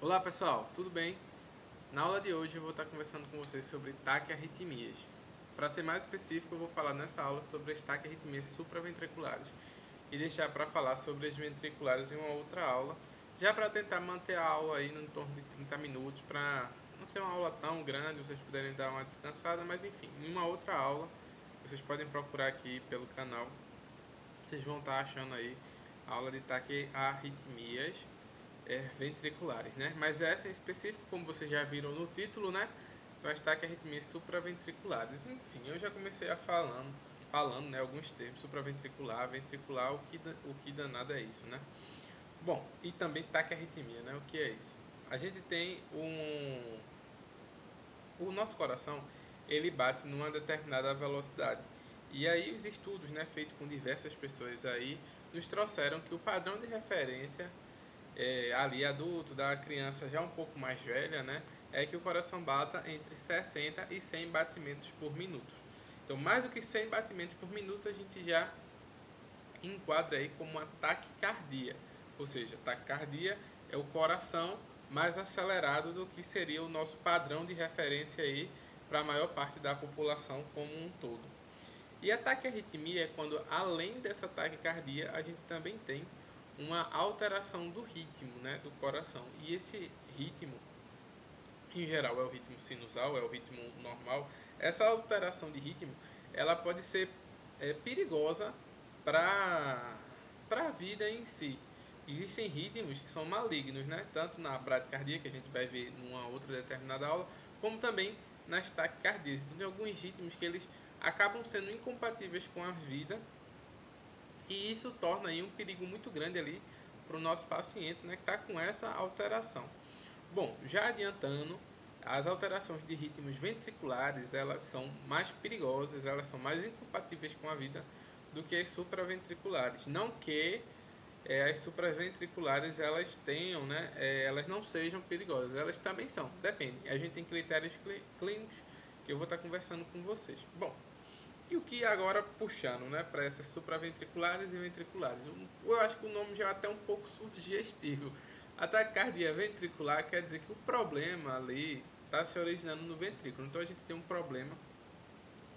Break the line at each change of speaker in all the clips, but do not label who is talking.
Olá pessoal, tudo bem? Na aula de hoje eu vou estar conversando com vocês sobre taquiarritmias. Para ser mais específico, eu vou falar nessa aula sobre as taquiarritmias supraventriculares e deixar para falar sobre as ventriculares em uma outra aula, já para tentar manter a aula aí no torno de 30 minutos, para não ser uma aula tão grande, vocês puderem dar uma descansada, mas enfim, em uma outra aula, vocês podem procurar aqui pelo canal, vocês vão estar achando aí a aula de taquiarritmias ventriculares, né? Mas essa em específico, como vocês já viram no título, né? São as taquiarritmias supraventriculares. Enfim, eu já comecei falando, né, alguns termos, supraventricular, ventricular, o que danado é isso, né? Bom, e também taquiarritmia, né? O que é isso? A gente tem o nosso coração, ele bate numa determinada velocidade. E aí os estudos, né, feitos com diversas pessoas aí, nos trouxeram que o padrão de referência ali adulto, da criança já um pouco mais velha, né, é que o coração bata entre 60 e 100 batimentos por minuto. Então, mais do que 100 batimentos por minuto, a gente já enquadra aí como uma taquicardia. Ou seja, taquicardia é o coração mais acelerado do que seria o nosso padrão de referência aí para a maior parte da população como um todo. E a taquiarritmia é quando, além dessa taquicardia, a gente também tem uma alteração do ritmo, né, do coração. E esse ritmo, em geral, é o ritmo sinusal, é o ritmo normal. Essa alteração de ritmo, ela pode ser perigosa para a vida em si. Existem ritmos que são malignos, né? Tanto na bradicardia, que a gente vai ver numa outra determinada aula, como também nas taquicardias. Então, tem alguns ritmos que eles acabam sendo incompatíveis com a vida e isso torna aí um perigo muito grande ali para o nosso paciente, né, que está com essa alteração. Bom, já adiantando, as alterações de ritmos ventriculares, elas são mais perigosas, elas são mais incompatíveis com a vida do que as supraventriculares. Não que as supraventriculares elas tenham, né, elas não sejam perigosas, elas também são, depende. A gente tem critérios clínicos que eu vou estar conversando com vocês. Bom, e o que agora puxando, né, para essas supraventriculares e ventriculares? Eu acho que o nome já é até um pouco sugestivo. A taquicardia ventricular quer dizer que o problema ali está se originando no ventrículo. Então a gente tem um problema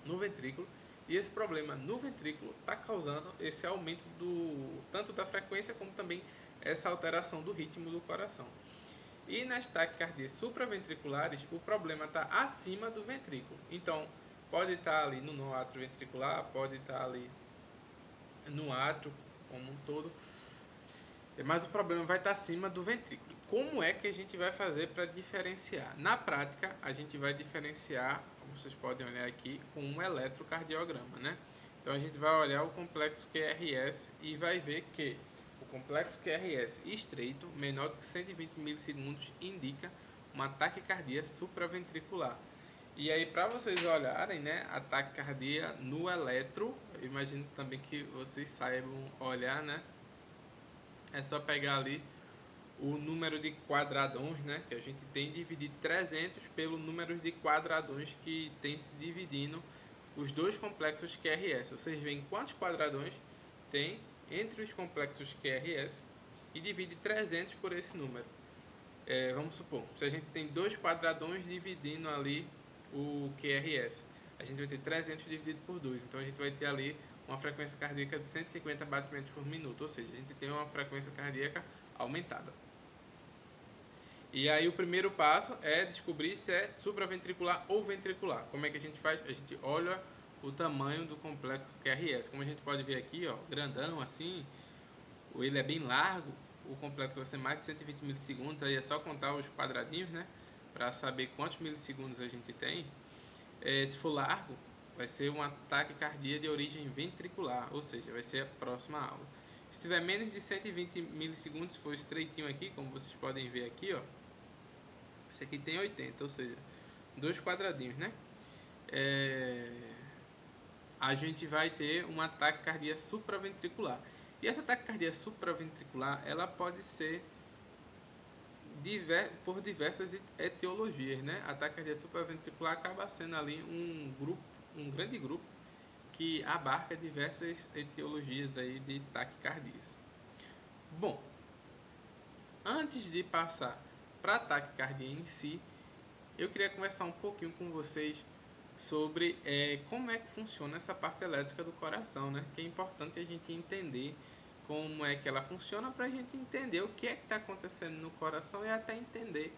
no ventrículo e esse problema no ventrículo está causando esse aumento do tanto da frequência como também essa alteração do ritmo do coração. E nas taquicardias supraventriculares, o problema está acima do ventrículo. Então, pode estar ali no átrio ventricular, pode estar ali no átrio como um todo, mas o problema vai estar acima do ventrículo. Como é que a gente vai fazer para diferenciar? Na prática, a gente vai diferenciar, como vocês podem olhar aqui, com um eletrocardiograma, né? Então a gente vai olhar o complexo QRS e vai ver que o complexo QRS estreito, menor do que 120 milissegundos, indica uma taquicardia supraventricular. E aí, para vocês olharem, né, a taquicardia no eletro, eu imagino também que vocês saibam olhar, né? É só pegar ali o número de quadradões, né, que a gente tem, dividir 300 pelo número de quadradões que tem se dividindo os dois complexos QRS. Vocês veem quantos quadradões tem entre os complexos QRS e divide 300 por esse número. Vamos supor, se a gente tem dois quadradões dividindo ali o QRS, a gente vai ter 300 dividido por 2, então a gente vai ter ali uma frequência cardíaca de 150 batimentos por minuto, ou seja, a gente tem uma frequência cardíaca aumentada. E aí o primeiro passo é descobrir se é supraventricular ou ventricular. Como é que a gente faz? A gente olha o tamanho do complexo QRS. Como a gente pode ver aqui, ó, grandão assim, ele é bem largo, o complexo vai ser mais de 120 milissegundos, aí é só contar os quadradinhos, né, para saber quantos milissegundos a gente tem. Se for largo, vai ser um ataque cardíaco de origem ventricular, ou seja, vai ser a próxima aula. Se tiver menos de 120 milissegundos, for estreitinho aqui, como vocês podem ver aqui, ó, esse aqui tem 80, ou seja, dois quadradinhos, né? É, a gente vai ter um ataque cardíaco supraventricular. E essa taquicardia supraventricular, ela pode ser por diversas etiologias, né? A taquicardia supraventricular acaba sendo ali um grande grupo que abarca diversas etiologias aí de taquicardias. Bom, antes de passar para a taquicardia em si, eu queria conversar um pouquinho com vocês sobre como é que funciona essa parte elétrica do coração, né? Que é importante a gente entender como é que ela funciona para a gente entender o que é que está acontecendo no coração e até entender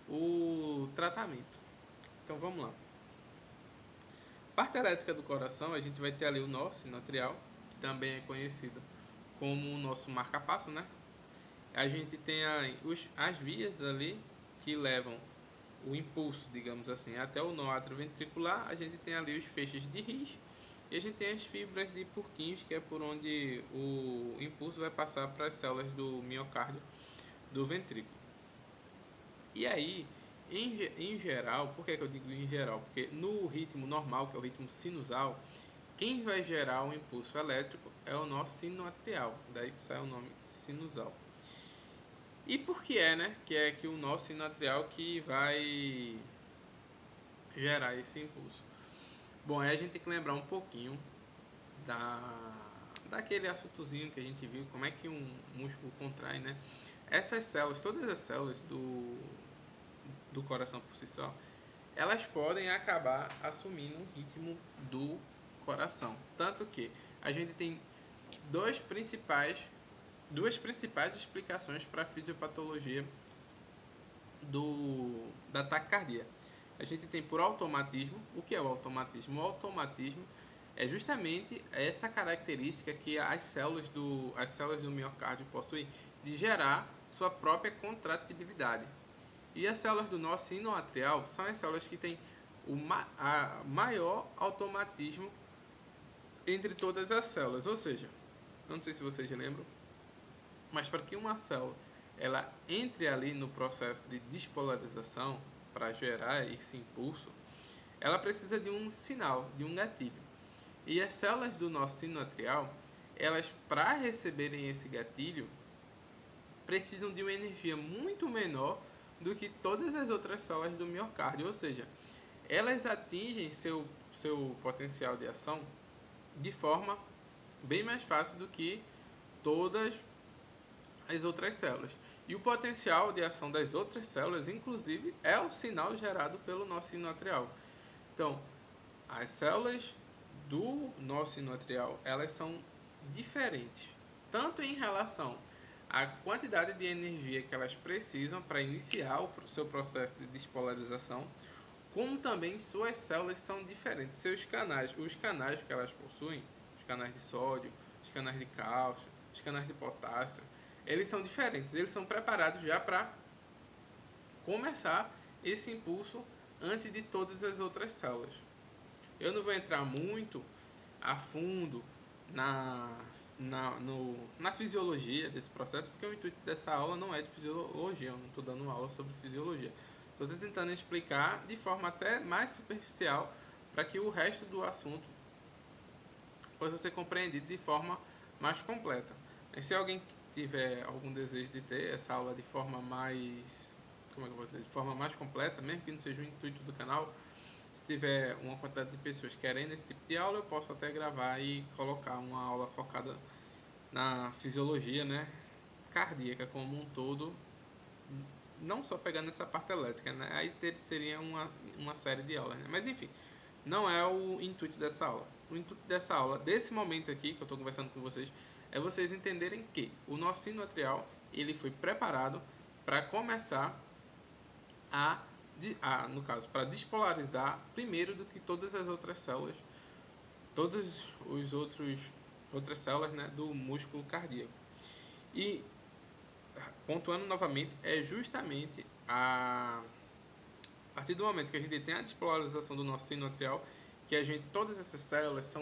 o tratamento. Então vamos lá. Parte elétrica do coração, a gente vai ter ali o nó sinoatrial, que também é conhecido como o nosso marca-passo, né? A gente tem as vias ali que levam o impulso, digamos assim, até o nó atrioventricular. A gente tem ali os feixes de His e a gente tem as fibras de Purkinje, que é por onde o impulso vai passar para as células do miocárdio do ventrículo. E aí, em geral, por que eu digo em geral? Porque no ritmo normal, que é o ritmo sinusal, quem vai gerar o impulso elétrico é o nó sinoatrial, daí que sai o nome sinusal. E por que né? Que é que o nó sinoatrial que vai gerar esse impulso. Bom, aí a gente tem que lembrar um pouquinho daquele assuntozinho que a gente viu, como é que um músculo contrai, né? Essas células, todas as células do coração por si só, elas podem acabar assumindo o ritmo do coração. Tanto que a gente tem duas principais explicações para a fisiopatologia da taquicardia. A gente tem por automatismo. O que é o automatismo? O automatismo é justamente essa característica que as células do miocárdio possuem de gerar sua própria contratibilidade. E as células do nó sinoatrial são as células que têm a maior automatismo entre todas as células. Ou seja, não sei se vocês lembram, mas para que uma célula ela entre ali no processo de despolarização para gerar esse impulso, ela precisa de um sinal, de um gatilho. E as células do nó sinoatrial, elas para receberem esse gatilho, precisam de uma energia muito menor do que todas as outras células do miocárdio, ou seja, elas atingem seu potencial de ação de forma bem mais fácil do que todas as outras células. E o potencial de ação das outras células, inclusive, é o sinal gerado pelo nó sinoatrial. Então, as células do nó sinoatrial, elas são diferentes, tanto em relação à quantidade de energia que elas precisam para iniciar o seu processo de despolarização, como também suas células são diferentes. Seus canais, os canais que elas possuem, os canais de sódio, os canais de cálcio, os canais de potássio, eles são diferentes, eles são preparados já para começar esse impulso antes de todas as outras células. Eu não vou entrar muito a fundo na fisiologia desse processo, porque o intuito dessa aula não é de fisiologia, eu não estou dando uma aula sobre fisiologia. Estou tentando explicar de forma até mais superficial para que o resto do assunto possa ser compreendido de forma mais completa. E se alguém tiver algum desejo de ter essa aula de forma mais, como é que eu vou dizer, de forma mais completa, mesmo que não seja o intuito do canal, se tiver uma quantidade de pessoas querendo esse tipo de aula, eu posso até gravar e colocar uma aula focada na fisiologia, né, cardíaca como um todo, não só pegando essa parte elétrica, né, aí seria uma série de aulas, né, mas enfim, não é o intuito dessa aula. O intuito dessa aula, desse momento aqui que eu estou conversando com vocês, é vocês entenderem que o nosso sinoatrial ele foi preparado para começar no caso, para despolarizar primeiro do que todas as outras células, todas os outras células, né, do músculo cardíaco. E pontuando novamente, é justamente a partir do momento que a gente tem a despolarização do nosso sinoatrial que todas essas células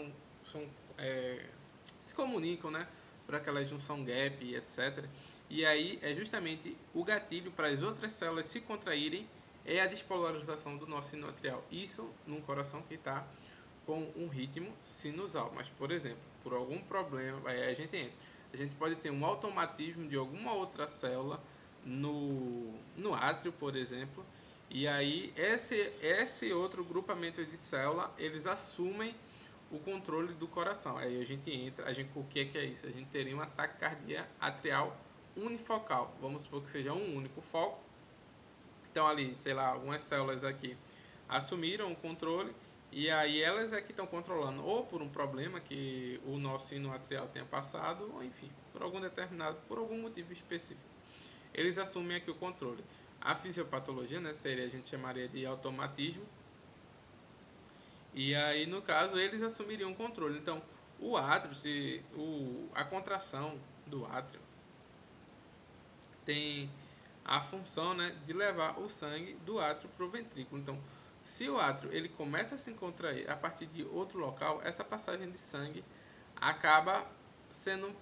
se comunicam, né, por aquela junção gap e etc. E aí é justamente o gatilho para as outras células se contraírem é a despolarização do nosso sinoatrial. Isso num coração que está com um ritmo sinusal. Mas, por exemplo, por algum problema, aí a gente pode ter um automatismo de alguma outra célula no átrio, por exemplo, e aí esse outro grupamento de célula, eles assumem o controle do coração. Aí o que é isso? A gente teria uma taquicardia atrial unifocal. Vamos supor que seja um único foco Então ali, sei lá, algumas células aqui assumiram o controle e aí elas é que estão controlando ou por um problema que o nosso sino atrial tenha passado, ou enfim, por algum motivo específico. Eles assumem aqui o controle. A fisiopatologia, né, seria, a gente chamaria de automatismo. E aí, no caso, eles assumiriam o controle. Então, o átrio, a contração do átrio tem a função, né, de levar o sangue do átrio para o ventrículo. Então, se o átrio ele começa a se contrair a partir de outro local, essa passagem de sangue acaba sendo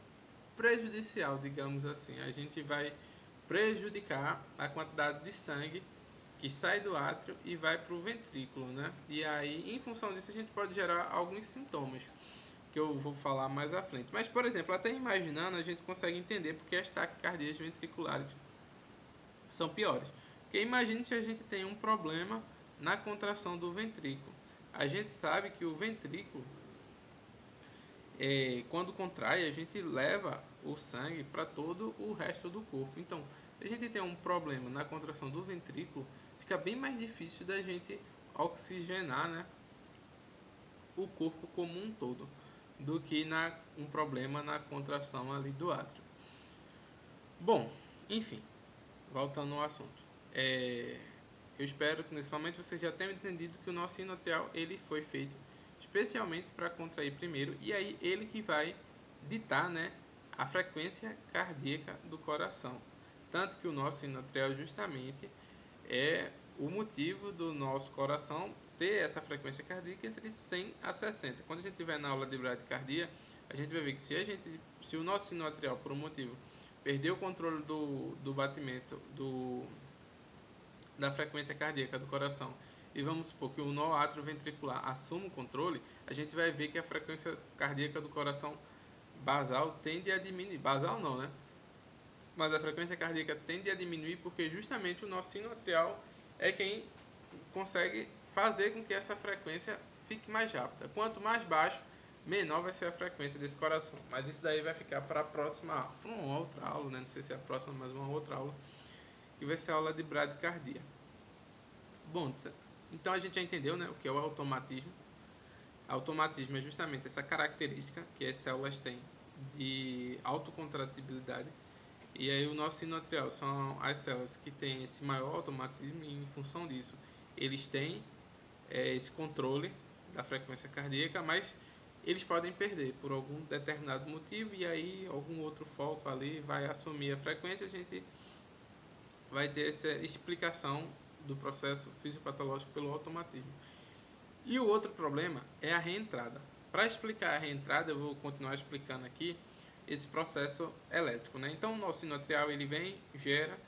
prejudicial, digamos assim. A gente vai prejudicar a quantidade de sangue que sai do átrio e vai para o ventrículo, né? E aí, em função disso, a gente pode gerar alguns sintomas que eu vou falar mais à frente. Mas, por exemplo, até imaginando, a gente consegue entender porque as taquicardias ventriculares são piores. Porque imagine se a gente tem um problema na contração do ventrículo. A gente sabe que o ventrículo, quando contrai, a gente leva o sangue para todo o resto do corpo. Então, se a gente tem um problema na contração do ventrículo, fica bem mais difícil da gente oxigenar, né, o corpo como um todo, do que um problema na contração ali do átrio. Bom, enfim, voltando ao assunto. Eu espero que nesse momento vocês já tenham entendido que o nosso sino atrial ele foi feito especialmente para contrair primeiro, e aí ele que vai ditar, né, a frequência cardíaca do coração. Tanto que o nosso sino atrial justamente é o motivo do nosso coração ter essa frequência cardíaca entre 100 a 60. Quando a gente estiver na aula de bradicardia, a gente vai ver que se o nosso sino atrial, por um motivo, perder o controle do batimento da frequência cardíaca do coração, e vamos supor que o nó atrioventricular assuma o controle, a gente vai ver que a frequência cardíaca do coração basal tende a diminuir. Basal não, né? Mas a frequência cardíaca tende a diminuir porque justamente o nosso sino atrial é quem consegue fazer com que essa frequência fique mais rápida. Quanto mais baixo, menor vai ser a frequência desse coração. Mas isso daí vai ficar para a próxima, para uma outra aula, né? Não sei se é a próxima, mas uma outra aula, que vai ser a aula de bradicardia. Bom, então a gente já entendeu, né, o que é o automatismo. Automatismo é justamente essa característica que as células têm de autocontratibilidade. E aí o nosso sino atrial são as células que têm esse maior automatismo e em função disso eles têm esse controle da frequência cardíaca, mas eles podem perder por algum determinado motivo e aí algum outro foco ali vai assumir a frequência, a gente vai ter essa explicação do processo fisiopatológico pelo automatismo. E o outro problema é a reentrada. Para explicar a reentrada, eu vou continuar explicando aqui esse processo elétrico, né? Então, o nosso sino atrial ele vem, gera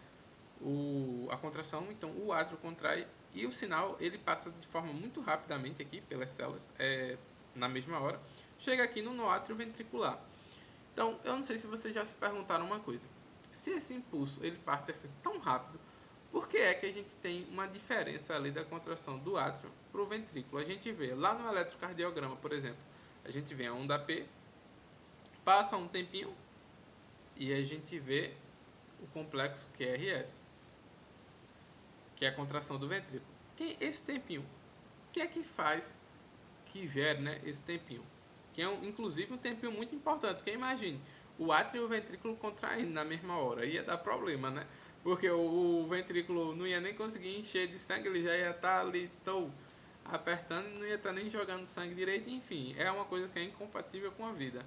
a contração, então o átrio contrai e o sinal ele passa de forma muito rapidamente aqui pelas células, na mesma hora, chega aqui no átrio ventricular. Então, eu não sei se vocês já se perguntaram uma coisa. Se esse impulso ele parte assim tão rápido, por que é que a gente tem uma diferença ali da contração do átrio para o ventrículo? A gente vê lá no eletrocardiograma, por exemplo, a gente vê a onda P, passa um tempinho e a gente vê o complexo QRS, que é a contração do ventrículo. Esse tempinho, o que é que faz que gera, né, esse tempinho? Que é inclusive um tempinho muito importante, porque imagine, o átrio e o ventrículo contraindo na mesma hora, ia dar problema, né? Porque o ventrículo não ia nem conseguir encher de sangue, ele já ia estar ali apertando e não ia estar nem jogando sangue direito, enfim, é uma coisa que é incompatível com a vida.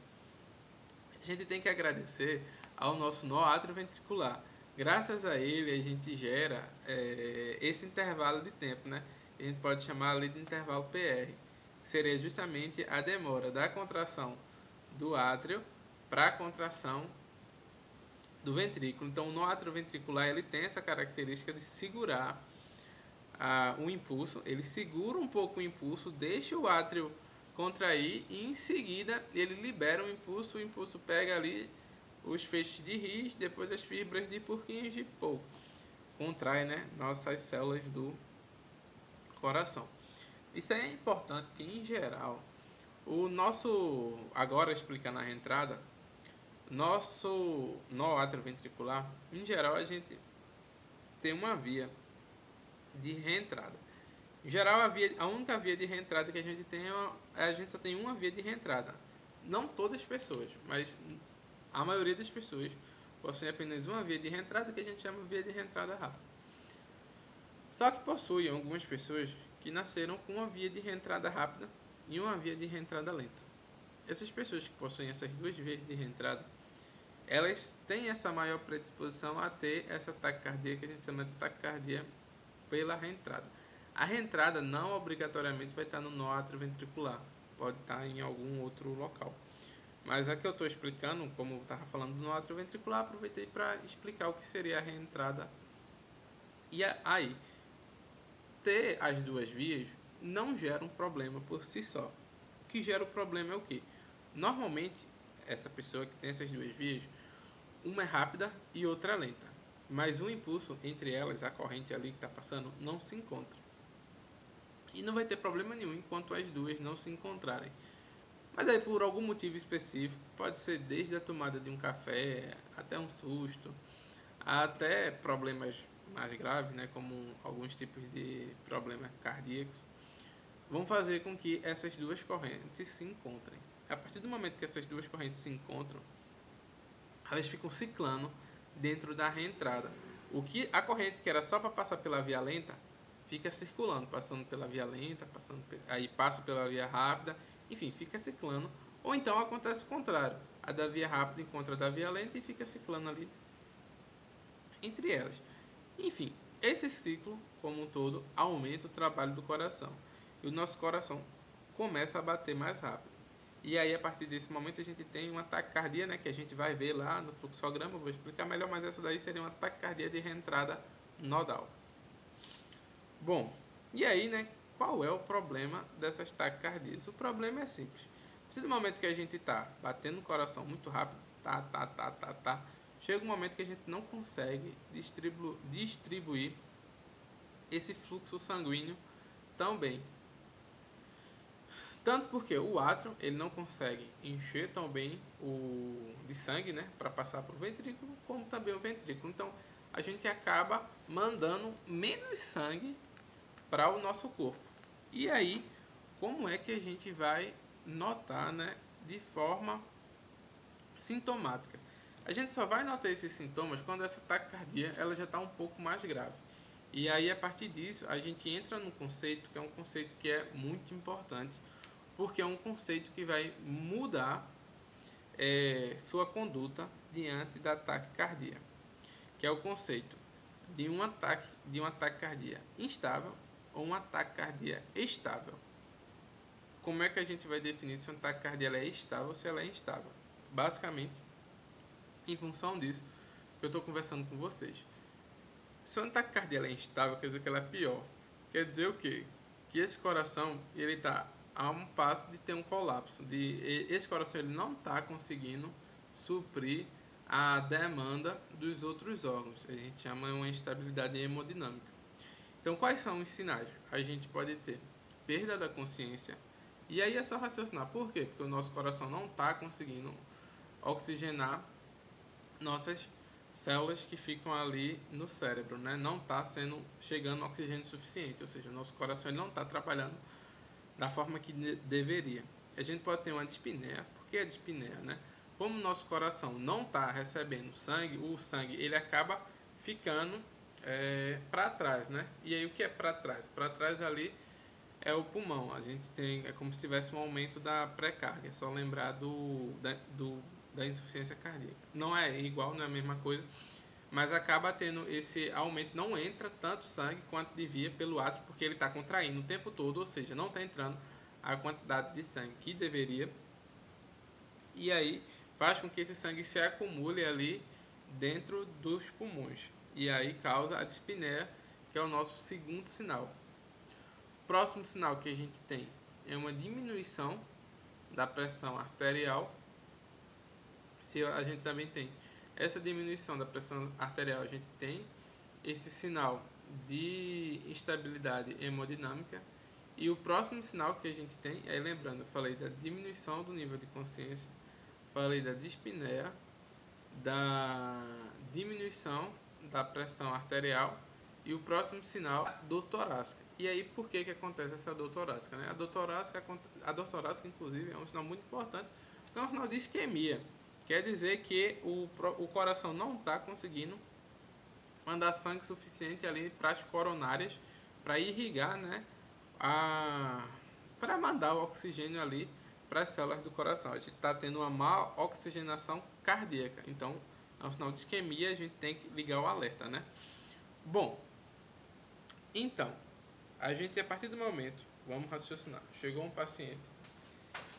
A gente tem que agradecer ao nosso nó atrioventricular. Graças a ele a gente gera esse intervalo de tempo, né? A gente pode chamar ali de intervalo PR, que seria justamente a demora da contração do átrio para a contração do ventrículo. Então, o nó atrioventricular ele tem essa característica de segurar o impulso, ele segura um pouco o impulso, deixa o átrio contrair e em seguida ele libera o impulso pega ali os feixes de His, depois as fibras de Purkinje e contrai, né, nossas células do coração. Isso aí é importante porque em geral o nosso, agora explicando a reentrada, nosso nó atrioventricular, em geral a gente tem uma via de reentrada. Em geral, a única via de reentrada que a gente tem a gente só tem uma via de reentrada. Não todas as pessoas, mas a maioria das pessoas possuem apenas uma via de reentrada que a gente chama de via de reentrada rápida. Só que possuem algumas pessoas que nasceram com uma via de reentrada rápida e uma via de reentrada lenta. Essas pessoas que possuem essas duas vias de reentrada, elas têm essa maior predisposição a ter essa taquicardia que a gente chama de taquicardia pela reentrada. A reentrada não obrigatoriamente vai estar no nó atrioventricular, pode estar em algum outro local. Mas aqui eu estou explicando, como eu estava falando do nó atrioventricular, aproveitei para explicar o que seria a reentrada. E aí, ter as duas vias não gera um problema por si só. O que gera o problema é o quê? Normalmente, essa pessoa que tem essas duas vias, uma é rápida e outra é lenta. Mas o impulso entre elas, a corrente ali que está passando, não se encontra. E não vai ter problema nenhum enquanto as duas não se encontrarem. Mas aí por algum motivo específico, pode ser desde a tomada de um café, até um susto, até problemas mais graves, né, como alguns tipos de problemas cardíacos, vão fazer com que essas duas correntes se encontrem. A partir do momento que essas duas correntes se encontram, elas ficam ciclando dentro da reentrada. O que a corrente que era só para passar pela via lenta fica circulando, passando pela via lenta, aí passa pela via rápida, enfim, fica ciclando. Ou então acontece o contrário, a da via rápida encontra a da via lenta e fica ciclando ali entre elas. Enfim, esse ciclo como um todo aumenta o trabalho do coração e o nosso coração começa a bater mais rápido. E aí, a partir desse momento, a gente tem uma taquicardia, né, que a gente vai ver lá no fluxograma, eu vou explicar melhor, mas essa daí seria uma taquicardia de reentrada nodal. Bom, e aí, né, qual é o problema dessas taquicardias? O problema é simples. A partir do momento que a gente está batendo o coração muito rápido, chega um momento que a gente não consegue distribuir esse fluxo sanguíneo tão bem. Tanto porque o átrio ele não consegue encher tão bem de sangue, né, para passar para o ventrículo, como também o ventrículo. Então a gente acaba mandando menos sangue para o nosso corpo. E aí, como é que a gente vai notar, né, de forma sintomática? A gente só vai notar esses sintomas quando essa taquicardia ela já está um pouco mais grave. E aí, a partir disso, a gente entra num conceito que é um conceito que é muito importante, porque é um conceito que vai mudar sua conduta diante da taquicardia, que é o conceito de um taquicardia instável ou uma taquicardia estável. Como é que a gente vai definir se uma taquicardia ela é estável ou se ela é instável? Basicamente, em função disso que eu estou conversando com vocês. Se uma taquicardia ela é instável, quer dizer que ela é pior. Quer dizer o quê? Que esse coração ele está a um passo de ter um colapso. Esse coração ele não está conseguindo suprir a demanda dos outros órgãos. A gente chama uma instabilidade hemodinâmica. Então, quais são os sinais? A gente pode ter perda da consciência. E aí é só raciocinar. Por quê? Porque o nosso coração não está conseguindo oxigenar nossas células que ficam ali no cérebro, né? Não está chegando oxigênio suficiente, ou seja, o nosso coração ele não está trabalhando da forma que deveria. A gente pode ter uma dispneia. Por que a dispneia, né? Como o nosso coração não está recebendo sangue, o sangue ele acaba ficando para trás, né? E aí o que é para trás? Para trás ali é o pulmão. A gente tem, é como se tivesse um aumento da pré-carga. É só lembrar da insuficiência cardíaca. Não é igual, não é a mesma coisa, mas acaba tendo esse aumento. Não entra tanto sangue quanto devia pelo átrio, porque ele está contraindo o tempo todo, ou seja, não está entrando a quantidade de sangue que deveria. E aí faz com que esse sangue se acumule ali dentro dos pulmões. E aí causa a dispneia, que é o nosso segundo sinal. O próximo sinal que a gente tem é uma diminuição da pressão arterial. Se a gente também tem essa diminuição da pressão arterial, a gente tem esse sinal de instabilidade hemodinâmica. E o próximo sinal que a gente tem, aí lembrando, eu falei da diminuição do nível de consciência, falei da dispneia, da diminuição da pressão arterial E o próximo sinal, a dor torácica. E aí, por que acontece essa dor torácica? Né? A dor torácica, inclusive, é um sinal muito importante, porque é um sinal de isquemia. Quer dizer que o coração não está conseguindo mandar sangue suficiente ali para as coronárias, para irrigar, né, para mandar o oxigênio ali para as células do coração. A gente está tendo uma má oxigenação cardíaca. Então, é um sinal de isquemia, a gente tem que ligar o alerta, né? Bom, então, a gente, a partir do momento, vamos raciocinar, chegou um paciente,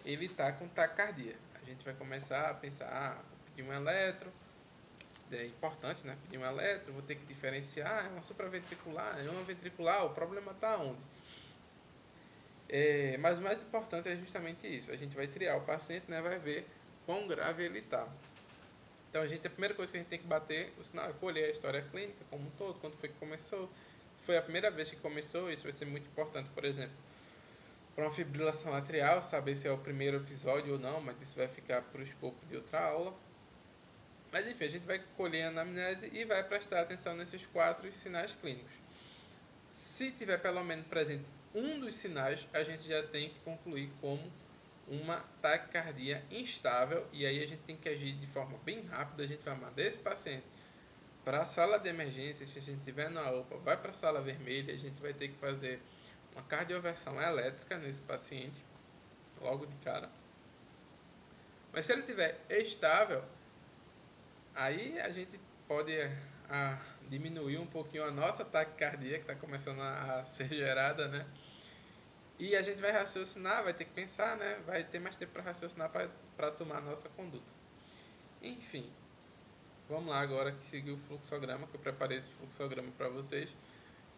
ele está com taquicardia. A gente vai começar a pensar, vou pedir um eletro, é importante, né? Pedir um eletro, vou ter que diferenciar, é uma supraventricular, é uma ventricular, o problema está onde? Mas o mais importante é justamente isso, a gente vai triar o paciente, né? Vai ver quão grave ele está. Então, a primeira coisa que a gente tem que bater, o sinal é colher a história clínica como um todo, quando foi que começou, se foi a primeira vez que começou, isso vai ser muito importante, por exemplo, para uma fibrilação atrial, saber se é o primeiro episódio ou não, mas isso vai ficar para o escopo de outra aula. Mas enfim, a gente vai colher a anamnese e vai prestar atenção nesses 4 sinais clínicos. Se tiver pelo menos presente um dos sinais, a gente já tem que concluir como uma taquicardia instável, e aí a gente tem que agir de forma bem rápida. A gente vai mandar esse paciente para a sala de emergência. Se a gente estiver na UPA, vai para a sala vermelha, a gente vai ter que fazer uma cardioversão elétrica nesse paciente, logo de cara. Mas se ele estiver estável, aí a gente pode diminuir um pouquinho a nossa taquicardia, que está começando a ser gerada, né? E a gente vai raciocinar, vai ter que pensar, né? Vai ter mais tempo para raciocinar para tomar a nossa conduta. Enfim, vamos lá agora seguir o fluxograma, que eu preparei esse fluxograma para vocês,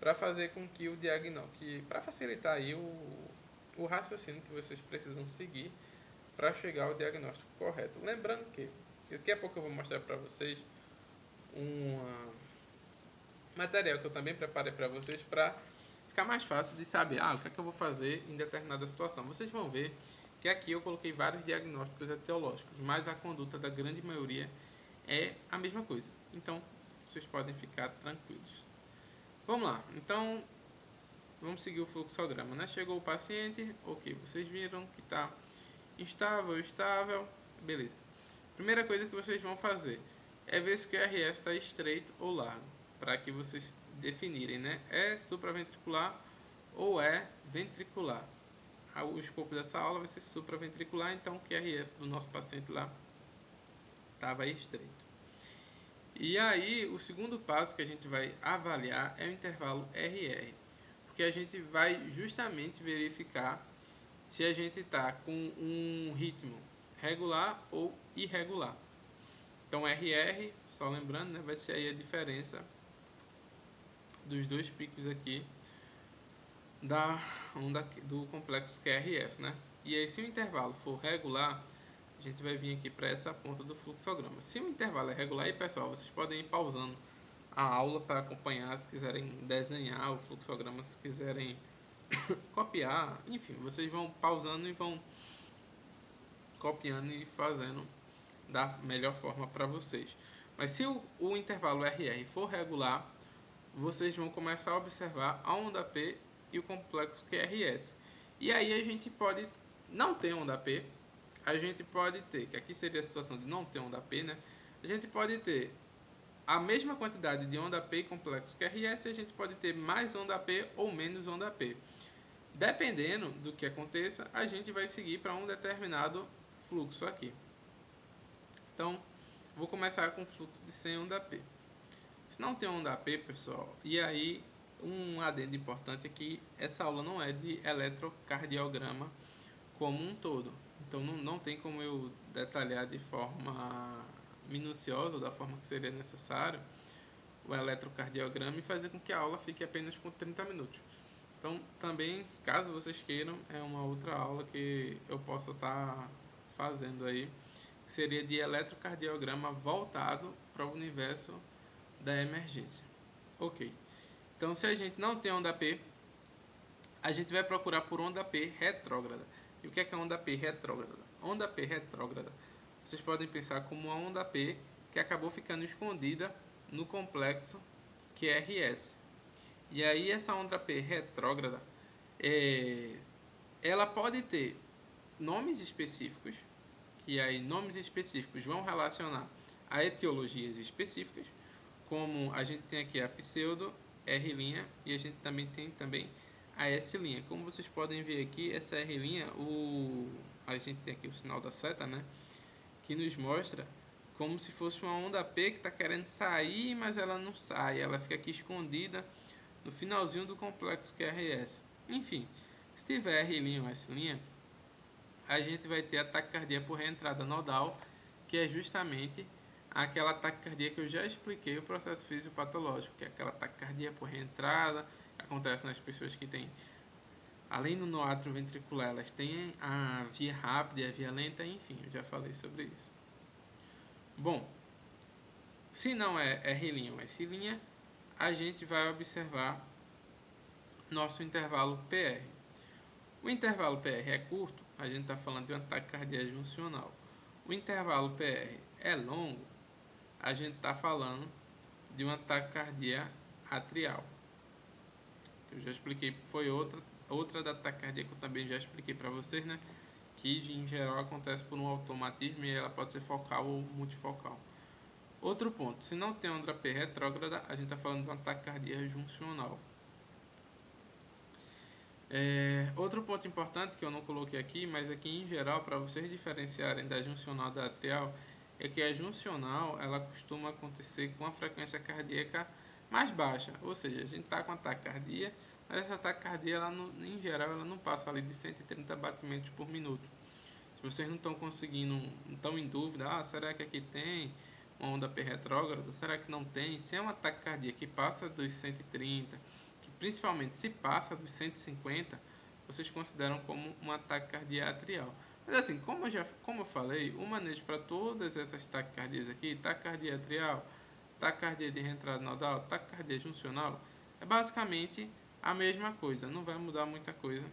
para fazer com que o diagnóstico, para facilitar aí o raciocínio que vocês precisam seguir para chegar ao diagnóstico correto. Lembrando que daqui a pouco eu vou mostrar para vocês um material que eu também preparei para vocês para ficar mais fácil de saber o que é que eu vou fazer em determinada situação. Vocês vão ver que aqui eu coloquei vários diagnósticos etiológicos, mas a conduta da grande maioria é a mesma coisa. Então, vocês podem ficar tranquilos. Vamos lá. Então, vamos seguir o fluxograma, né? Chegou o paciente, ok, vocês viram que está estável, beleza. Primeira coisa que vocês vão fazer é ver se o QRS está estreito ou largo, para que vocês definirem, né? É supraventricular ou é ventricular. O escopo dessa aula vai ser supraventricular, então o QRS do nosso paciente lá estava estreito. E aí, o segundo passo que a gente vai avaliar é o intervalo RR, porque a gente vai justamente verificar se a gente está com um ritmo regular ou irregular. Então, RR, só lembrando, né, vai ser aí a diferença dos dois picos aqui da onda do complexo QRS, né? E aí, se o intervalo for regular, a gente vai vir aqui para essa ponta do fluxograma. Se o intervalo é regular, aí pessoal, vocês podem ir pausando a aula para acompanhar, se quiserem desenhar o fluxograma, se quiserem copiar, enfim, vocês vão pausando e vão copiando e fazendo da melhor forma para vocês. Mas se o intervalo RR for regular, vocês vão começar a observar a onda P e o complexo QRS. E aí a gente pode não ter onda P, a gente pode ter, que aqui seria a situação de não ter onda P, né? A gente pode ter a mesma quantidade de onda P e complexo QRS, a gente pode ter mais onda P ou menos onda P. Dependendo do que aconteça, a gente vai seguir para um determinado fluxo aqui. Então, vou começar com o fluxo de 100 onda P. Se não tem onda P, pessoal, e aí um adendo importante é que essa aula não é de eletrocardiograma como um todo. Então, não tem como eu detalhar de forma minuciosa, da forma que seria necessário, o eletrocardiograma e fazer com que a aula fique apenas com 30 minutos. Então, também, caso vocês queiram, é uma outra aula que eu possa estar fazendo aí, que seria de eletrocardiograma voltado para o universo da emergência. Ok. Então, se a gente não tem onda P, a gente vai procurar por onda P retrógrada. E o que é onda P retrógrada? Onda P retrógrada, vocês podem pensar como uma onda P que acabou ficando escondida no complexo QRS. E aí essa onda P retrógrada, ela pode ter nomes específicos, que aí nomes específicos vão relacionar a etiologias específicas, como a gente tem aqui a pseudo R' e a gente também tem a S'. Como vocês podem ver aqui, essa R', a gente tem aqui o sinal da seta, né, que nos mostra como se fosse uma onda P que está querendo sair, mas ela não sai, ela fica aqui escondida no finalzinho do complexo QRS. Enfim, se tiver R' ou S', a gente vai ter ataque cardíaco por reentrada nodal, que é justamente aquela taquicardia que eu já expliquei o processo fisiopatológico, que é aquela taquicardia por reentrada, que acontece nas pessoas que têm, além do átrio ventricular, elas têm a via rápida e a via lenta, enfim, eu já falei sobre isso. Bom, se não é R' ou S', a gente vai observar nosso intervalo PR. O intervalo PR é curto, a gente está falando de uma taquicardia juncional. O intervalo PR é longo, a gente está falando de uma taquicardia atrial. Eu já expliquei, foi outra da taquicardia que eu também já expliquei para vocês, né? Que em geral acontece por um automatismo e ela pode ser focal ou multifocal. Outro ponto, se não tem onda P retrógrada, a gente está falando de uma taquicardia juncional. Outro ponto importante que eu não coloquei aqui, mas aqui em geral, para vocês diferenciarem da juncional da atrial, é que a juncional ela costuma acontecer com a frequência cardíaca mais baixa, ou seja, a gente está com a taquicardia, mas essa taquicardia, ela não, em geral, ela não passa ali de 130 batimentos por minuto. Se vocês não estão conseguindo, não estão em dúvida, será que aqui tem uma onda P retrógrada? Será que não tem? Se é uma taquicardia que passa dos 130, que principalmente se passa dos 150, vocês consideram como uma taquicardia atrial. Mas assim, como eu falei, o manejo para todas essas taquicardias aqui, taquicardia atrial, taquicardia de reentrada nodal, taquicardia juncional, é basicamente a mesma coisa, não vai mudar muita coisa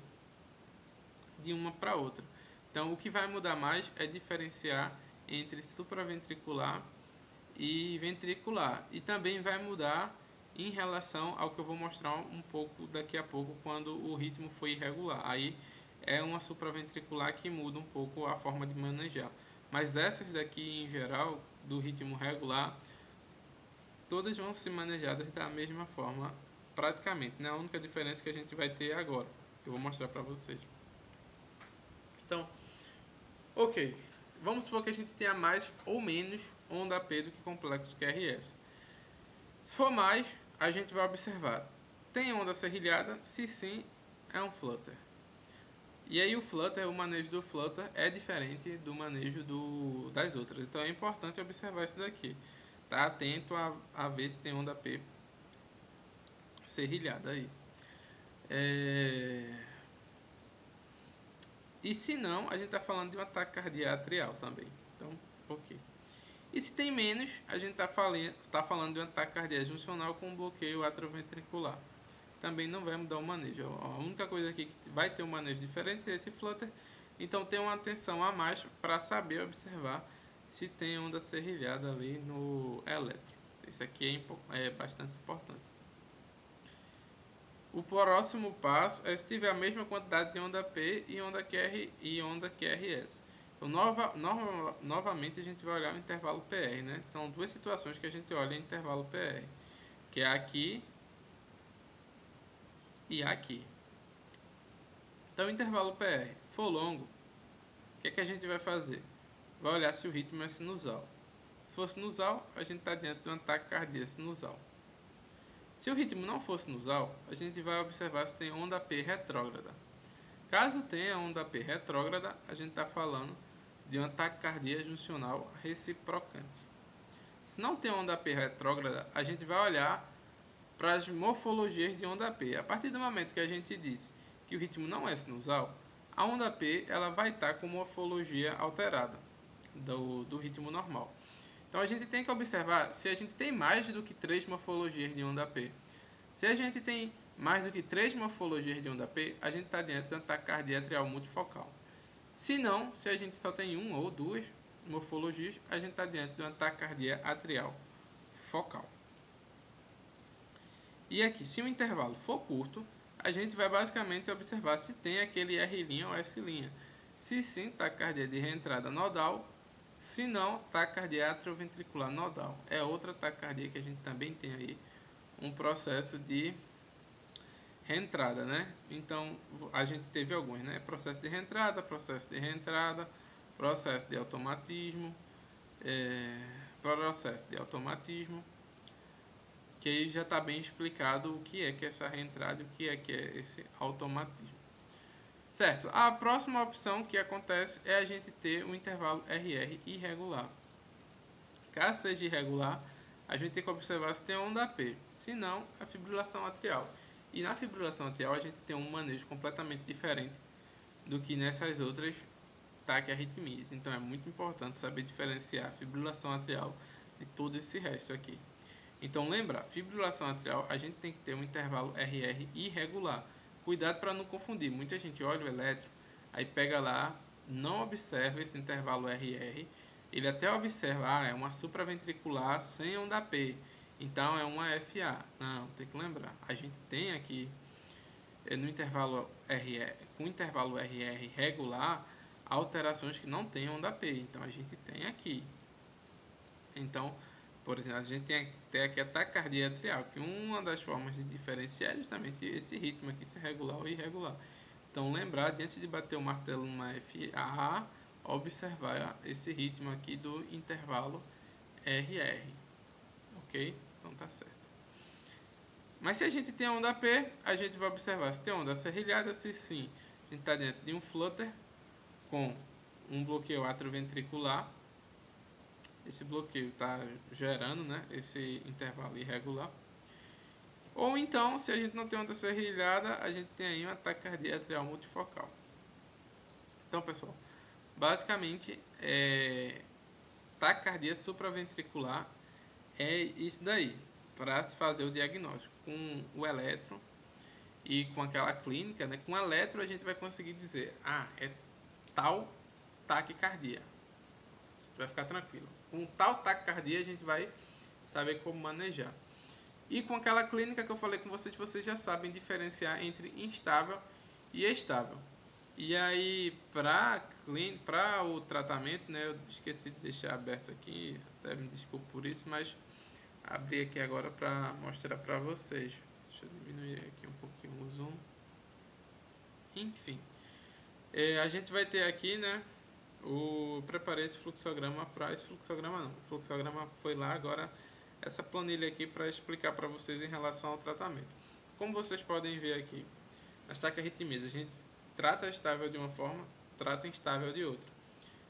de uma para outra. Então, o que vai mudar mais é diferenciar entre supraventricular e ventricular. E também vai mudar em relação ao que eu vou mostrar um pouco daqui a pouco, quando o ritmo for irregular. Aí é uma supraventricular que muda um pouco a forma de manejar. Mas essas daqui, em geral, do ritmo regular, todas vão ser manejadas da mesma forma, praticamente. Né? A única diferença que a gente vai ter agora, que eu vou mostrar para vocês. Então, ok, vamos supor que a gente tenha mais ou menos onda P do que complexo QRS. Se for mais, a gente vai observar, tem onda serrilhada? Se sim, é um flutter. E aí o flutter, o manejo do flutter é diferente do manejo das outras. Então é importante observar isso daqui. Tá atento a ver se tem onda P serrilhada aí. E se não, a gente está falando de um ataque cardíaco atrial também. Então, ok. E se tem menos, a gente está falando de um ataque cardíaco juncional com bloqueio atrioventricular. Também não vai mudar o manejo. A única coisa aqui que vai ter um manejo diferente é esse flutter. Então tem uma atenção a mais para saber observar se tem onda serrilhada ali no eletro. Isso aqui é bastante importante. O próximo passo é se tiver a mesma quantidade de onda P e onda QR e onda QRS. Então, novamente a gente vai olhar o intervalo PR, né? Então, duas situações que a gente olha em intervalo PR, que é aqui e aqui. Então, o intervalo PR for longo, o que é que a gente vai fazer? Vai olhar se o ritmo é sinusal. Se for sinusal, a gente está dentro de um ataque cardíaco sinusal. Se o ritmo não for sinusal, a gente vai observar se tem onda P retrógrada. Caso tenha onda P retrógrada, a gente está falando de uma taquicardia juncional reciprocante. Se não tem onda P retrógrada, a gente vai olhar para as morfologias de onda P. A partir do momento que a gente disse que o ritmo não é sinusal, a onda P ela vai estar com morfologia alterada do ritmo normal. Então a gente tem que observar se a gente tem mais do que 3 morfologias de onda P. Se a gente tem mais do que 3 morfologias de onda P, a gente está dentro de uma taquicardia atrial multifocal. Se não, se a gente só tem uma ou duas morfologias, a gente está dentro de uma taquicardia atrial focal. E aqui, se o intervalo for curto, a gente vai basicamente observar se tem aquele R' ou S'. Se sim, taquicardia de reentrada nodal. Se não, taquicardia atrioventricular nodal. É outra taquicardia que a gente também tem aí um processo de reentrada, né? Então, a gente teve alguns, né? Processo de reentrada, processo de automatismo, que aí já está bem explicado o que é essa reentrada e o que é esse automatismo. Certo, a próxima opção que acontece é a gente ter um intervalo RR irregular. Caso seja irregular, a gente tem que observar se tem onda P, se não, a fibrilação atrial. E na fibrilação atrial a gente tem um manejo completamente diferente do que nessas outras taquiarritmias. Então é muito importante saber diferenciar a fibrilação atrial de todo esse resto aqui. Então lembra, fibrilação atrial a gente tem que ter um intervalo RR irregular. Cuidado para não confundir. Muita gente olha o eletro, aí pega lá, não observa esse intervalo RR. Ele até observa, é uma supraventricular sem onda P. Então é uma FA. Não, tem que lembrar. A gente tem aqui no intervalo RR, com intervalo RR regular, alterações que não tem onda P. Então a gente tem aqui. Então, por exemplo, a gente tem aqui a taquicardia atrial, que uma das formas de diferenciar é justamente esse ritmo aqui, se regular ou irregular. Então, lembrar, antes de bater o martelo numa FA, observar esse ritmo aqui do intervalo RR. Ok? Então, tá certo. Mas se a gente tem a onda P, a gente vai observar se tem onda serrilhada, se sim, a gente está dentro de um flutter com um bloqueio atrioventricular. Esse bloqueio está gerando, né, esse intervalo irregular. Ou então, se a gente não tem onda serrilhada, a gente tem aí uma taquicardia atrial multifocal. Então, pessoal, basicamente, taquicardia supraventricular é isso daí, para se fazer o diagnóstico. Com o eletro e com aquela clínica, né, com o eletro a gente vai conseguir dizer, é tal taquicardia. Vai ficar tranquilo. Com tal taquicardia a gente vai saber como manejar. E com aquela clínica que eu falei com vocês já sabem diferenciar entre instável e estável. E aí, para o tratamento, né, eu esqueci de deixar aberto aqui, até me desculpe por isso, mas abri aqui agora para mostrar para vocês. Deixa eu diminuir aqui um pouquinho o zoom. Enfim, a gente vai ter aqui, né, preparei esse fluxograma para esse fluxograma não. O fluxograma foi lá, agora essa planilha aqui para explicar para vocês em relação ao tratamento. Como vocês podem ver aqui, nas taquiarritmias a gente trata estável de uma forma, trata instável de outra.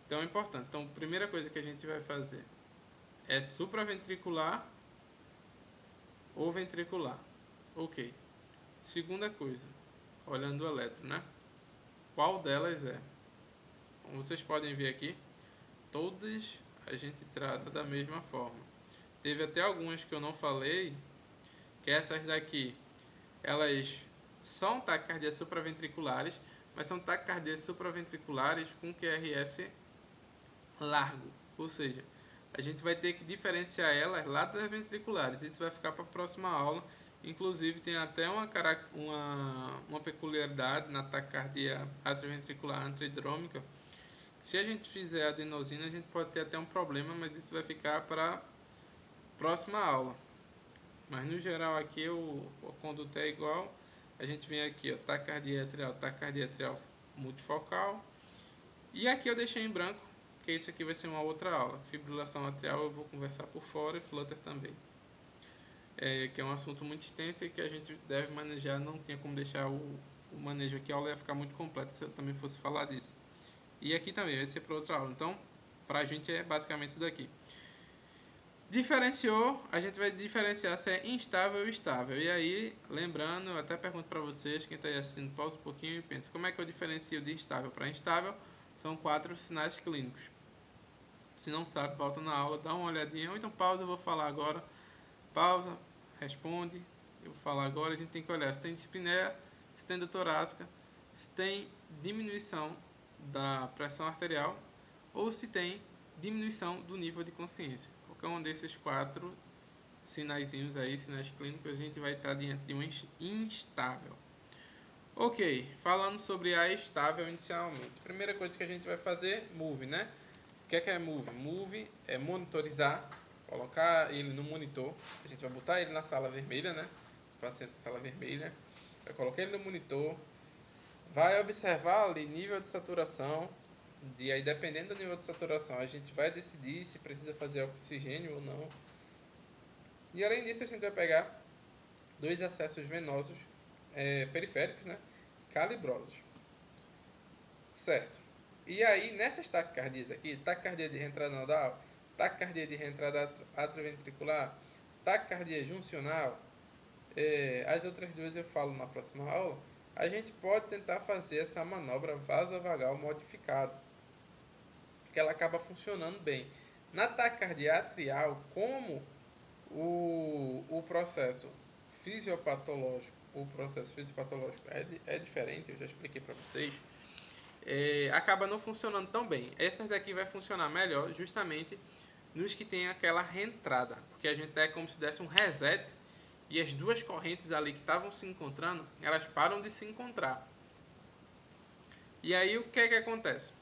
Então é importante. Então, a primeira coisa que a gente vai fazer é supraventricular ou ventricular. Ok. Segunda coisa, olhando o eletro, né? Qual delas é? Como vocês podem ver aqui, todas a gente trata da mesma forma. Teve até algumas que eu não falei, que essas daqui, elas são taquicardias supraventriculares, mas são taquicardias supraventriculares com QRS largo, ou seja, a gente vai ter que diferenciar elas lá das ventriculares. Isso vai ficar para a próxima aula. Inclusive tem até uma peculiaridade na taquicardia atrioventricular antidrômica. Se a gente fizer adenosina, a gente pode ter até um problema, mas isso vai ficar para a próxima aula. Mas no geral aqui a conduta é igual. A gente vem aqui, ó, taquicardia atrial multifocal. E aqui eu deixei em branco, que isso aqui vai ser uma outra aula. Fibrilação atrial eu vou conversar por fora e flutter também. Que é um assunto muito extenso e que a gente deve manejar. Não tinha como deixar o manejo aqui, a aula ia ficar muito completa se eu também fosse falar disso. E aqui também vai ser para outra aula. Então, para a gente é basicamente isso daqui. Diferenciou, a gente vai diferenciar se é instável ou estável. E aí, lembrando, eu até pergunto para vocês, quem está aí assistindo, pausa um pouquinho e pensa, como é que eu diferencio de instável para instável? São 4 sinais clínicos. Se não sabe, volta na aula, dá uma olhadinha, ou então pausa, eu vou falar agora. Pausa, responde, eu vou falar agora, a gente tem que olhar se tem dispneia, se tem torácica, se tem diminuição da pressão arterial ou se tem diminuição do nível de consciência. Qualquer um desses 4 sinaizinhos aí, sinais clínicos, a gente vai estar diante de um instável. Ok, falando sobre a estável inicialmente. Primeira coisa que a gente vai fazer, move, né? O que é move? Move é monitorizar, colocar ele no monitor. A gente vai botar ele na sala vermelha, né? Os pacientes na sala vermelha. Vai colocar ele no monitor. Vai observar ali nível de saturação. E aí, dependendo do nível de saturação, a gente vai decidir se precisa fazer oxigênio ou não. E além disso, a gente vai pegar 2 acessos venosos periféricos, né? Calibrosos. Certo. E aí, nessas taquicardias aqui, taquicardia de reentrada nodal, taquicardia de reentrada atrioventricular, taquicardia juncional, as outras duas eu falo na próxima aula, a gente pode tentar fazer essa manobra vasovagal modificada, que ela acaba funcionando bem. Na taquicardia atrial, como o processo fisiopatológico, é diferente, eu já expliquei para vocês, acaba não funcionando tão bem. Essa daqui vai funcionar melhor justamente nos que tem aquela reentrada, porque a gente é como se desse um reset e as duas correntes ali que estavam se encontrando, elas param de se encontrar. E aí o que é que acontece?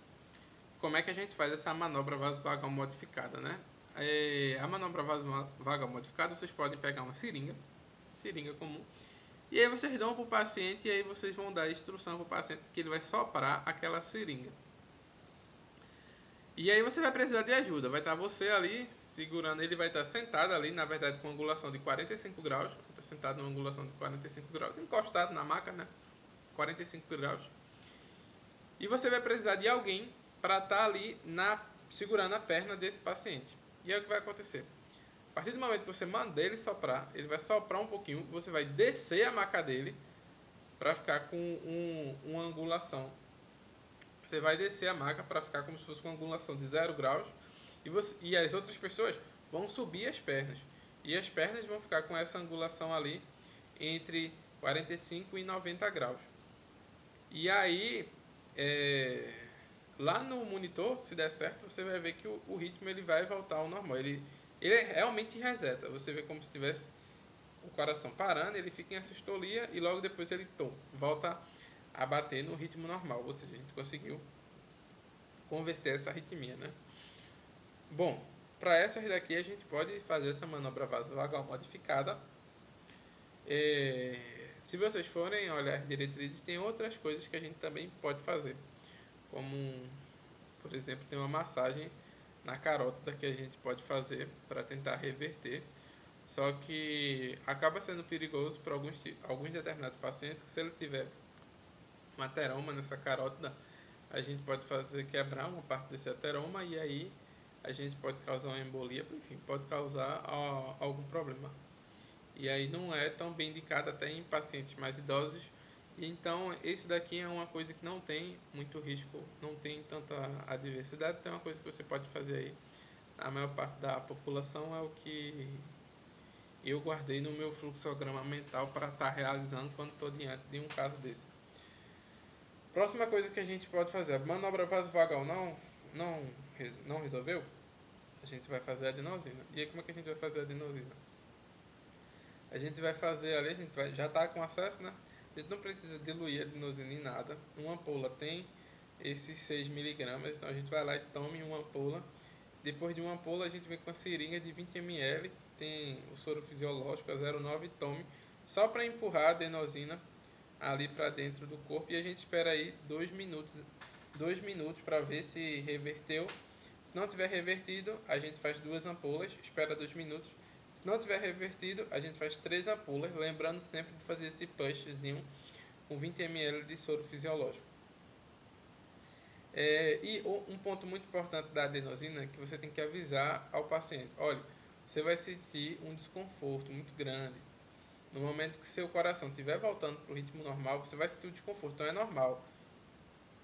Como é que a gente faz essa manobra vasovagal modificada, né? A manobra vasovagal modificada, vocês podem pegar uma seringa comum, e aí vocês dão para o paciente e aí vocês vão dar a instrução para o paciente que ele vai soprar aquela seringa. E aí você vai precisar de ajuda. Vai estar você ali segurando, ele vai estar sentado ali, na verdade com angulação de 45 graus. Vai estar sentado numa angulação de 45 graus, encostado na maca, né? 45 graus. E você vai precisar de alguém para estar ali segurando a perna desse paciente. E aí o que vai acontecer? A partir do momento que você manda ele soprar, ele vai soprar um pouquinho, você vai descer a maca dele para ficar com uma angulação. Você vai descer a maca para ficar como se fosse uma angulação de 0 graus e as outras pessoas vão subir as pernas. E as pernas vão ficar com essa angulação ali entre 45 e 90 graus. E aí, lá no monitor, se der certo, você vai ver que o ritmo ele vai voltar ao normal. Ele realmente reseta. Você vê como se tivesse o coração parando, ele fica em assistolia e logo depois ele volta a bater no ritmo normal. Ou seja, a gente conseguiu converter essa arritmia, né? Bom, para essas daqui a gente pode fazer essa manobra vasovagal modificada. Se vocês forem olhar as diretrizes, tem outras coisas que a gente também pode fazer, como, por exemplo, tem uma massagem na carótida que a gente pode fazer para tentar reverter. Só que acaba sendo perigoso para alguns determinados pacientes, que se ele tiver um ateroma nessa carótida, a gente pode fazer quebrar uma parte desse ateroma e aí a gente pode causar uma embolia, enfim, pode causar algum problema. E aí não é tão bem indicado até em pacientes mais idosos. Então, esse daqui é uma coisa que não tem muito risco, não tem tanta adversidade, então é uma coisa que você pode fazer aí. A maior parte da população é o que eu guardei no meu fluxograma mental para estar realizando quando estou diante de um caso desse. Próxima coisa que a gente pode fazer, a manobra vasovagal não resolveu? A gente vai fazer a adenosina. E aí como é que a gente vai fazer a adenosina? A gente vai fazer ali, já está com acesso, né? A gente não precisa diluir a adenosina em nada. Uma ampola tem esses 6 miligramas, então a gente vai lá e tome uma ampola. Depois de uma ampola a gente vem com a seringa de 20 ml, tem o soro fisiológico a 0,9 e tome, só para empurrar a adenosina ali para dentro do corpo e a gente espera aí 2 minutos para ver se reverteu. Se não tiver revertido, a gente faz 2 ampolas, espera 2 minutos. Se não tiver revertido, a gente faz 3 ampolas, lembrando sempre de fazer esse pushzinho com 20 ml de soro fisiológico. E um ponto muito importante da adenosina é que você tem que avisar ao paciente: olha, você vai sentir um desconforto muito grande. No momento que seu coração estiver voltando para o ritmo normal, você vai sentir o desconforto. Então é normal.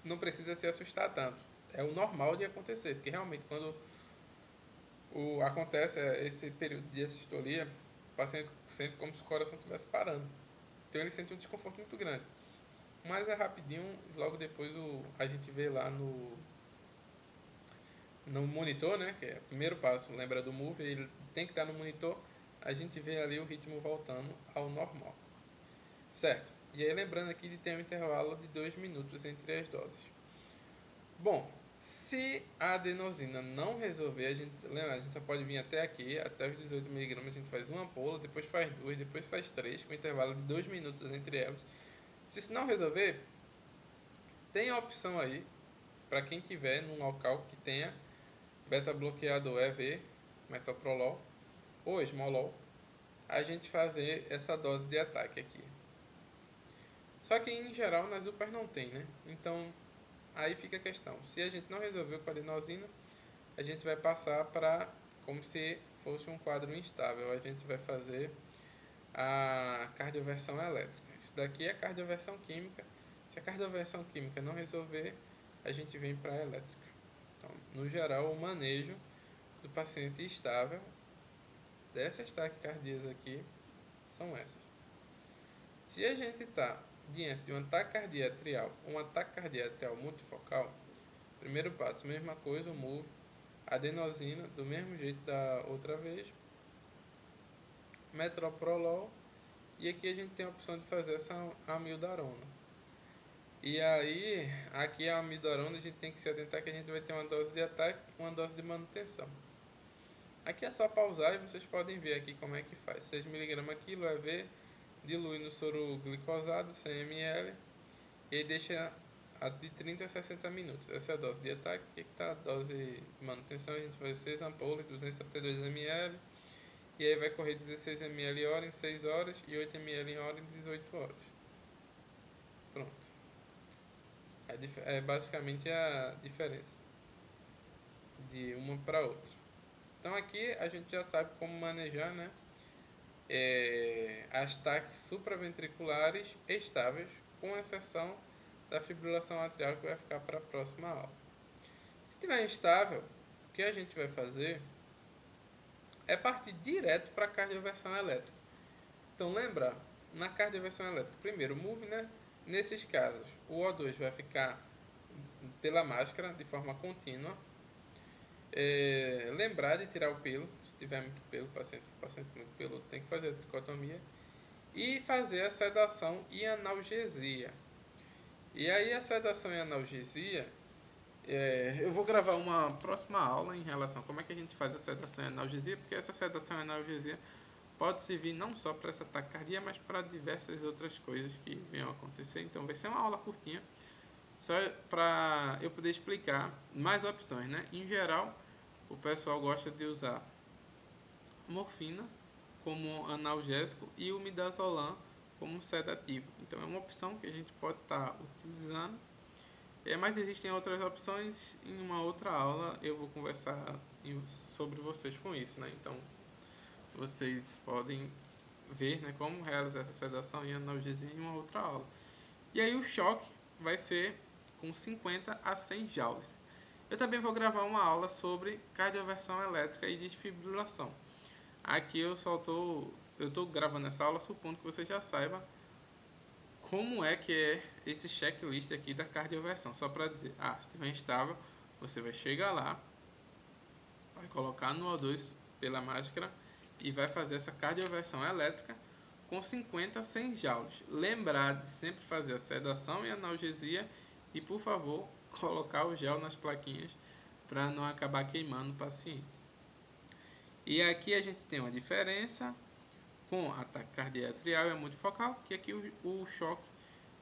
Não precisa se assustar tanto. É o normal de acontecer, porque realmente quando acontece esse período de assistolia, o paciente sente como se o coração estivesse parando. Então ele sente um desconforto muito grande. Mas é rapidinho, logo depois a gente vê lá no monitor, né, que é o primeiro passo, lembra do Move, ele tem que estar no monitor, a gente vê ali o ritmo voltando ao normal, certo? E aí lembrando aqui de ter um intervalo de 2 minutos entre as doses. Bom, se a adenosina não resolver, lembra, a gente só pode vir até aqui, até os 18 mg, a gente faz uma ampola, depois faz duas, depois faz três, com intervalo de 2 minutos entre elas. Se isso não resolver, tem a opção aí, para quem tiver num local que tenha beta-bloqueador EV, metoprolol ou esmolol, a gente fazer essa dose de ataque aqui. Só que em geral nas UPAs não tem, né? Então aí fica a questão. Se a gente não resolveu com a adenosina, a gente vai passar para como se fosse um quadro instável. A gente vai fazer a cardioversão elétrica. Isso daqui é a cardioversão química. Se a cardioversão química não resolver, a gente vem para a elétrica. Então, no geral, o manejo do paciente estável dessas taquicardias aqui são essas. Se a gente está diante de um ataque cardíaco um ataque cardíaco multifocal, primeiro passo, mesma coisa, o MOVE, adenosina, do mesmo jeito da outra vez, metoprolol, e aqui a gente tem a opção de fazer essa amiodarona. E aí, aqui a amiodarona a gente tem que se atentar que a gente vai ter uma dose de ataque e uma dose de manutenção. Aqui é só pausar e vocês podem ver aqui como é que faz. 6 mg quilo EV, dilui no soro glicosado 100 ml e deixa de 30 a 60 minutos. Essa é a dose de ataque. Aqui está a dose de manutenção. A gente vai fazer 6 ampolas, 232 ml. E aí vai correr 16 ml hora em 6 horas e 8 ml hora em 18 horas. Pronto. É basicamente a diferença de uma para outra. Então aqui a gente já sabe como manejar, né? As taques supraventriculares estáveis, com exceção da fibrilação atrial, que vai ficar para a próxima aula. Se estiver instável, o que a gente vai fazer é partir direto para a cardioversão elétrica. Então lembra, na cardioversão elétrica, primeiro MOVE, né? Nesses casos, o O2 vai ficar pela máscara de forma contínua. Lembrar de tirar o pelo, se tiver muito pelo, paciente muito peludo, tem que fazer a tricotomia. E fazer a sedação e analgesia. E aí a sedação e analgesia, eu vou gravar uma próxima aula em relação a como é que a gente faz a sedação e analgesia, porque essa sedação e analgesia pode servir não só para essa taquicardia, mas para diversas outras coisas que venham a acontecer. Então vai ser uma aula curtinha, só para eu poder explicar mais opções, né? Em geral, o pessoal gosta de usar morfina como analgésico e o midazolam como sedativo. Então é uma opção que a gente pode estar utilizando. Mas existem outras opções. Em uma outra aula eu vou conversar sobre vocês com isso, né? Então vocês podem ver, né, como realizar essa sedação e analgesia em uma outra aula. E aí o choque vai ser com 50 a 100 joules. Eu também vou gravar uma aula sobre cardioversão elétrica e desfibrilação. Aqui eu estou gravando essa aula supondo que você já saiba como é que é esse checklist aqui da cardioversão. Só para dizer, se estiver instável, você vai chegar lá, vai colocar no O2 pela máscara e vai fazer essa cardioversão elétrica com 50 a 100 joules. Lembrar de sempre fazer a sedação e analgesia e, por favor, colocar o gel nas plaquinhas para não acabar queimando o paciente. E aqui a gente tem uma diferença com ataque cardíaco atrial e multifocal, que aqui o choque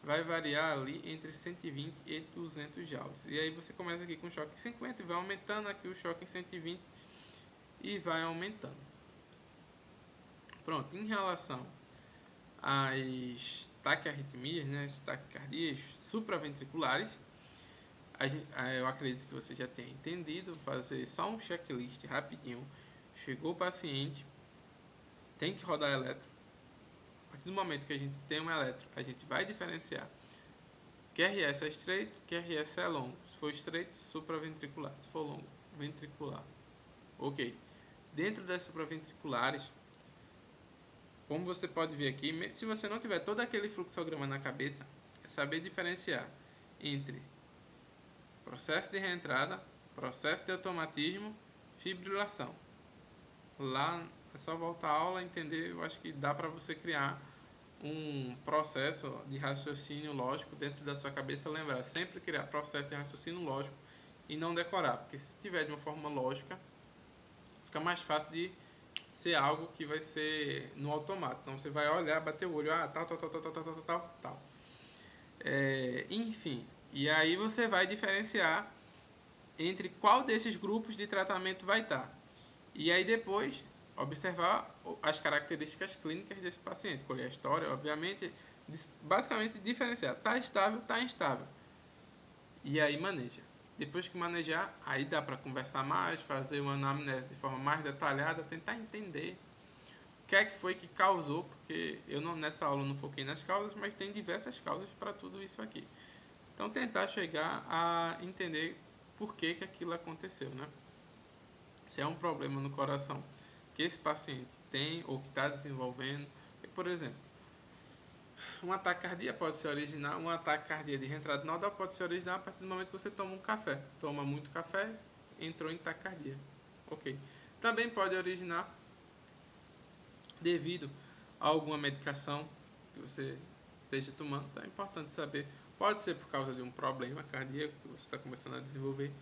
vai variar ali entre 120 e 200 joules. E aí você começa aqui com choque em 50 e vai aumentando, aqui o choque em 120 e vai aumentando. Pronto, em relação às taquiarritmias, né, as taquicardias supraventriculares, eu acredito que você já tenha entendido. Fazer só um checklist rapidinho. Chegou o paciente, tem que rodar eletro. A partir do momento que a gente tem um eletro, a gente vai diferenciar QRS é estreito, QRS é longo. Se for estreito, supraventricular. Se for longo, ventricular. Ok. Dentro das supraventriculares, como você pode ver aqui, se você não tiver todo aquele fluxograma na cabeça, é saber diferenciar entre processo de reentrada, processo de automatismo, fibrilação. Lá É só voltar à aula, entender. Eu acho que dá para você criar um processo de raciocínio lógico dentro da sua cabeça. Lembrar, sempre criar processo de raciocínio lógico e não decorar, porque se tiver de uma forma lógica, fica mais fácil de ser algo que vai ser no automático. Então você vai olhar, bater o olho, tal, tal, tal, tal, tal, tal, tal, tal, tal. Enfim, e aí você vai diferenciar entre qual desses grupos de tratamento vai estar. E aí depois observar as características clínicas desse paciente, colher a história, obviamente, basicamente diferenciar, está estável, está instável. E aí maneja. Depois que manejar, aí dá para conversar mais, fazer uma anamnese de forma mais detalhada, tentar entender o que é que foi que causou, porque eu não, nessa aula não foquei nas causas, mas tem diversas causas para tudo isso aqui. Então tentar chegar a entender por que, que aquilo aconteceu, né? Se é um problema no coração que esse paciente tem ou que está desenvolvendo, por exemplo, um ataque cardíaco pode se originar, um ataque cardíaco de reentrada nodal pode se originar a partir do momento que você toma um café. Toma muito café, entrou em taquicardia. Ok. Também pode originar devido a alguma medicação que você esteja tomando. Então é importante saber. Pode ser por causa de um problema cardíaco que você está começando a desenvolver.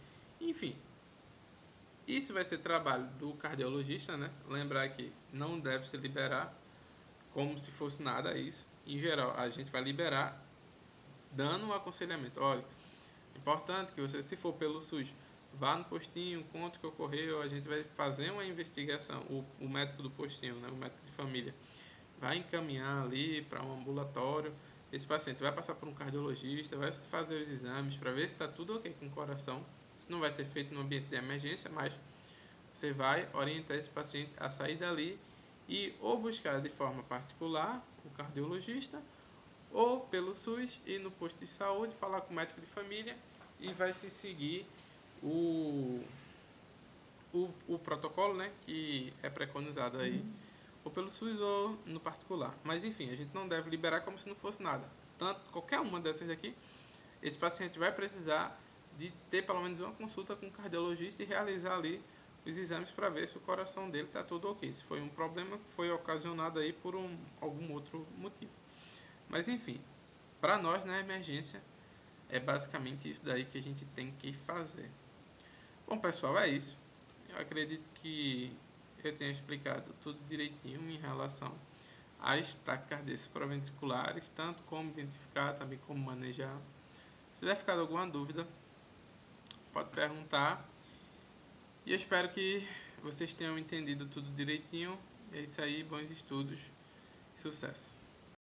Enfim, isso vai ser trabalho do cardiologista, né? Lembrar que não deve se liberar como se fosse nada isso. Em geral, a gente vai liberar dando um aconselhamento. Olha, é importante que você, se for pelo SUS, vá no postinho, conte o que ocorreu, a gente vai fazer uma investigação. O médico do postinho, né? O médico de família, vai encaminhar ali para um ambulatório. Esse paciente vai passar por um cardiologista, vai fazer os exames para ver se está tudo ok com o coração. Isso não vai ser feito no ambiente de emergência, mas você vai orientar esse paciente a sair dali e ou buscar de forma particular o cardiologista ou pelo SUS ir no posto de saúde, falar com o médico de família e vai se seguir o protocolo, né, que é preconizado aí, ou pelo SUS ou no particular. Mas enfim, a gente não deve liberar como se não fosse nada. Tanto qualquer uma dessas aqui, esse paciente vai precisar de ter pelo menos uma consulta com o cardiologista e realizar ali os exames para ver se o coração dele está tudo ok. Se foi um problema que foi ocasionado aí por algum outro motivo. Mas enfim, para nós na emergência é basicamente isso daí que a gente tem que fazer. Bom pessoal, é isso. Eu acredito que eu tenha explicado tudo direitinho em relação às taquicardias supraventriculares, tanto como identificar, também como manejar. Se tiver ficado alguma dúvida, pode perguntar. E eu espero que vocês tenham entendido tudo direitinho. É isso aí, bons estudos e sucesso!